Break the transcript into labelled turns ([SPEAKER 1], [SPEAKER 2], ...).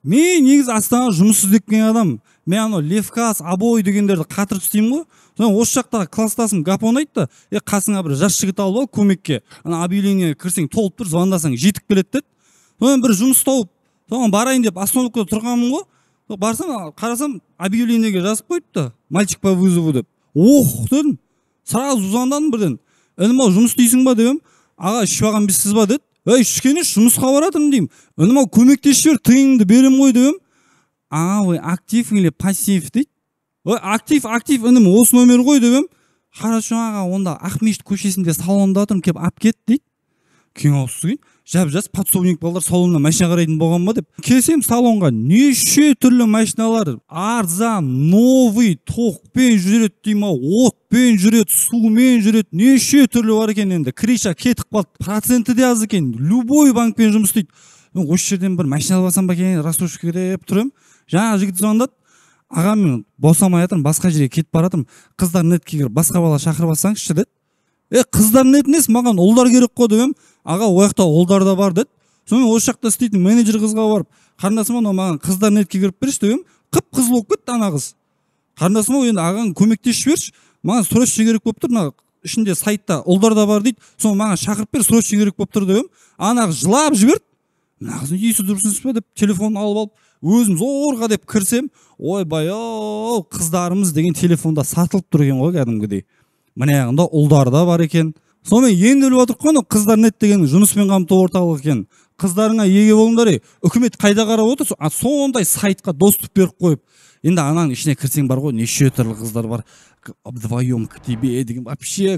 [SPEAKER 1] Мен негізі Астанада жұмыс іздеп келген адам. Мен анау Левказ, Обой дегендерді қатырып істеймін ғой. Содан осы жақтағы класстасым Гапон айтты, қасыңа бір жас жігіт алып ал көмекке. Ана объявлениеге кірсең толып тұр, звондасаң жетіп келеді деді. Содан бір жұмыс тауып, соған барайын деп остановкада тұрғанмын ғой. Барсам, қарасам, объявлениеге жазып қойыпты. Мальчик по вызову деп. Ох, дедім. Сразу звондадым бірден. Інім ау жұмыс дейсің ба дедім. Аға ішіп алған бізсіз ба деді. Ей, ішкені жұмысқа баратырмын деймін. Інім ау көмектесіп жібер, тиыныңды берем ғой дедім. А, вы актив или пассив дейді. Ой, актив, інім осы номер ғой дедім. Хорошо аға, онда Ақмешіт көшесінде салонда отырмын, кеп ап кет дейді. Кең ауызсыз жап-жас подсобник балдар салонына машина қарайтын болған ба деп. Келсем салонға неше түрлі машиналар, арзан, новый, тоқпен жүреді деймін ау, отпен жүреді, сумен жүреді, неше түрлі бар екен енді. Криша кетіп қалды, проценті де аз екен, любой банкпен жұмыс істейді. Осы жерден бір машина алсам ба екен, рассрочка деп тұрым. Жаңа жігіт звондады. Аға мен босамай жатырмын, басқа жерге кетіп баратырмын. Қыздар нетке кіріп, басқа бала шақырып алсаңызшы деді. Қыздар нетінес, маған ұлдар керек қой дедім. Аға, ояқта ұлдар да бар деді. Сонымен осы жақта істейтін менеджер қызға барып, қарындасыма маған қыздар нетке кіріп берші дедім. Қып-қызыл болып кетті ана қыз. Қарындасыма енді ағаң көмектесіп жіберші. Маған срочно керек болып тұр, мына ішінде сайтта ұлдар да бар дейді. Соны маған шақырып бер, срочно керек болып тұр дедім. Ана қыз жылап жіберді. Мына қыздың есі дұрысыз ба деп телефонын алып өзім зорға деп кірсем, ойбай-ау, қыздарымыз деген телефонда сатылып тұр екен ғой кәдімгідей. Мына жағында ұлдар да бар екен. Сонымен енді біліп отырық қой, қыздар нет деген жұмыспен қамту орталығы екен. Қыздарыңа еге болыңдар, үкімет қайда қарап отыр, сондай сайтқа доступ беріп қойып. Енді ананың ішіне кірсең бар ғой, неше түрлі қыздар бар. Вдвоем к тебе деген вообще